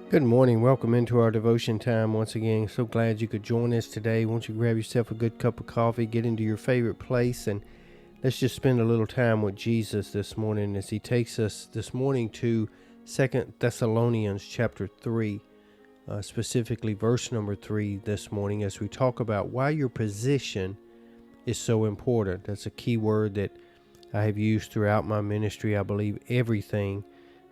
Good morning. Welcome into our devotion time once again. So glad you could join us today. Won't you grab yourself a good cup of coffee, get into your favorite place, and let's just spend a little time with Jesus this morning as he takes us this morning to 2 Thessalonians chapter 3, specifically verse number 3 this morning, as we talk about why your position is so important. That's a key word that I have used throughout my ministry. I believe everything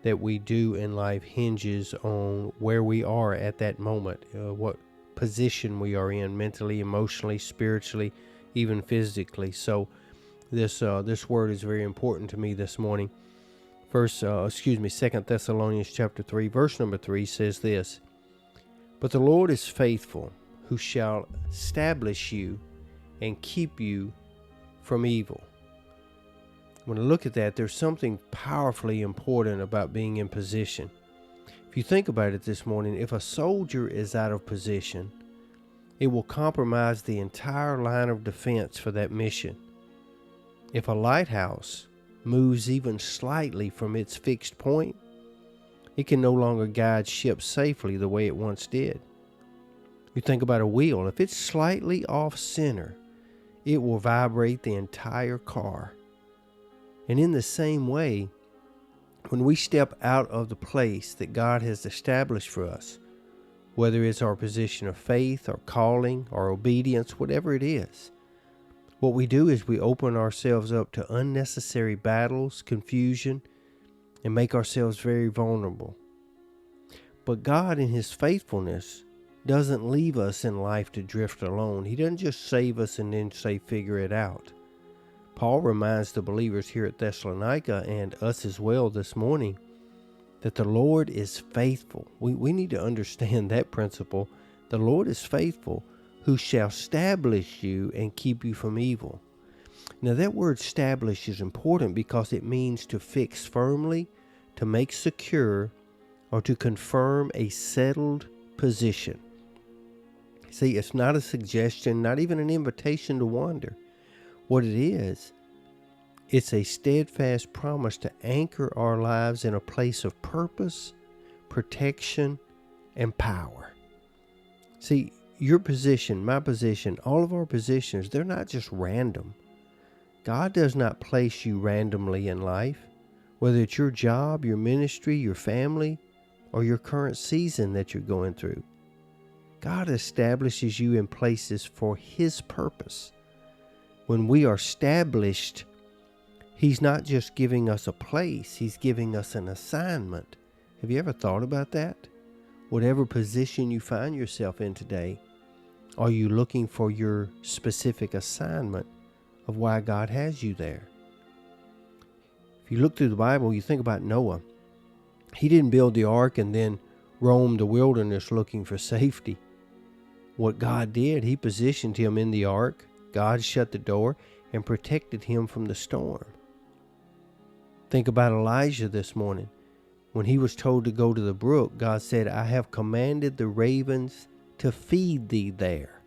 that we do in life hinges on where we are at that moment, what position we are in mentally, emotionally, spiritually, even physically. So this word is very important to me this morning. 2 Thessalonians chapter 3, verse number 3 says this: "But the Lord is faithful, who shall establish you and keep you from evil." When I look at that, there's something powerfully important about being in position. If you think about it this morning, if a soldier is out of position, it will compromise the entire line of defense for that mission. If a lighthouse moves even slightly from its fixed point, it can no longer guide ships safely the way it once did. You think about a wheel. If it's slightly off center, it will vibrate the entire car. And in the same way, when we step out of the place that God has established for us, whether it's our position of faith or calling or obedience, whatever it is, what we do is we open ourselves up to unnecessary battles, confusion, and make ourselves very vulnerable. But God, in His faithfulness, doesn't leave us in life to drift alone. He doesn't just save us and then say, figure it out. Paul reminds the believers here at Thessalonica and us as well this morning that the Lord is faithful. We need to understand that principle. The Lord is faithful, who shall establish you and keep you from evil. Now that word establish is important because it means to fix firmly, to make secure, or to confirm a settled position. See, it's not a suggestion, not even an invitation to wander. What it is, it's a steadfast promise to anchor our lives in a place of purpose, protection, and power. See, your position, my position, all of our positions, they're not just random. God does not place you randomly in life, whether it's your job, your ministry, your family, or your current season that you're going through. God establishes you in places for His purpose. When we are established, He's not just giving us a place, He's giving us an assignment. Have you ever thought about that? Whatever position you find yourself in today, are you looking for your specific assignment of why God has you there? If you look through the Bible, you think about Noah. He didn't build the ark and then roam the wilderness looking for safety. What God did, He positioned him in the ark. God shut the door and protected him from the storm. Think about Elijah this morning. When he was told to go to the brook, God said, "I have commanded the ravens to feed thee there."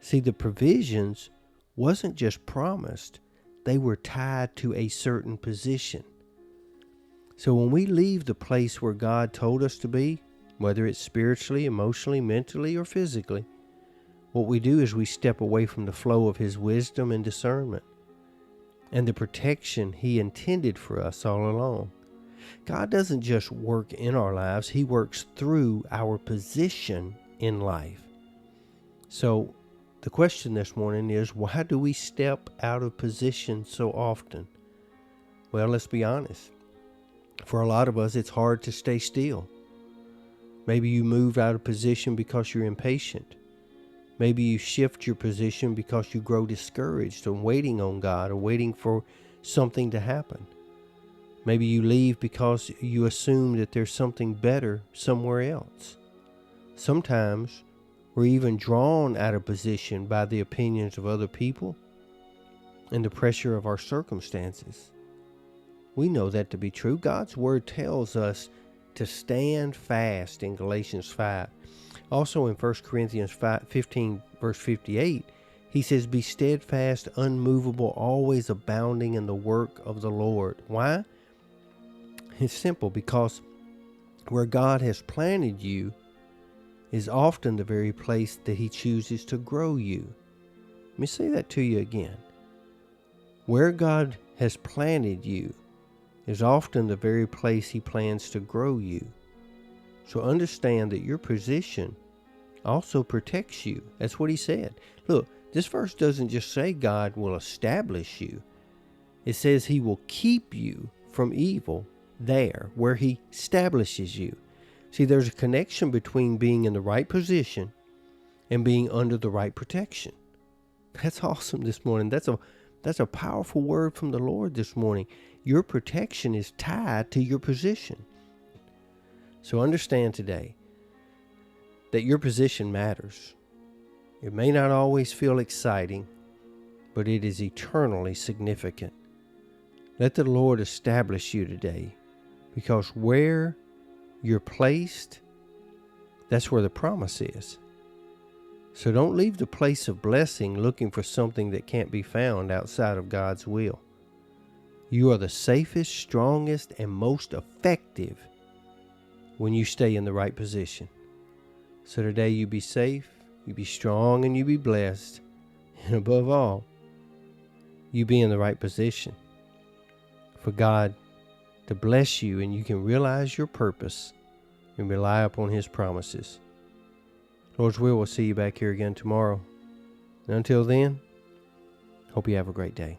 See, the provisions wasn't just promised, they were tied to a certain position. So when we leave the place where God told us to be, whether it's spiritually, emotionally, mentally, or physically, what we do is we step away from the flow of His wisdom and discernment and the protection He intended for us all along. God doesn't just work in our lives, He works through our position in life. So the question this morning is, why do we step out of position so often? Well, let's be honest. For a lot of us, it's hard to stay still. Maybe you move out of position because you're impatient. Maybe you shift your position because you grow discouraged on waiting on God or waiting for something to happen. Maybe you leave because you assume that there's something better somewhere else. Sometimes we're even drawn out of position by the opinions of other people and the pressure of our circumstances. We know that to be true. God's Word tells us to stand fast in Galatians 5. Also in 1 Corinthians 15, verse 58, he says, "Be steadfast, unmovable, always abounding in the work of the Lord." Why? It's simple, because Where God has planted you is often the very place that He chooses to grow you. Let me say that to you again. Where God has planted you is often the very place He plans to grow you. So understand that your position also protects you. That's what He said. Look, this verse doesn't just say God will establish you. It says He will keep you from evil there, where He establishes you. See, there's a connection between being in the right position and being under the right protection. That's awesome this morning. That's a powerful word from the Lord this morning. Your protection is tied to your position. So understand today that your position matters. It may not always feel exciting, but it is eternally significant. Let the Lord establish you today, because where you're placed, that's where the promise is. So don't leave the place of blessing looking for something that can't be found outside of God's will. You are the safest, strongest, and most effective when you stay in the right position. So today you be safe, you be strong, and you be blessed. And above all, you be in the right position for God to bless you, and you can realize your purpose and rely upon His promises. Lord's will, we'll see you back here again tomorrow. And until then, hope you have a great day.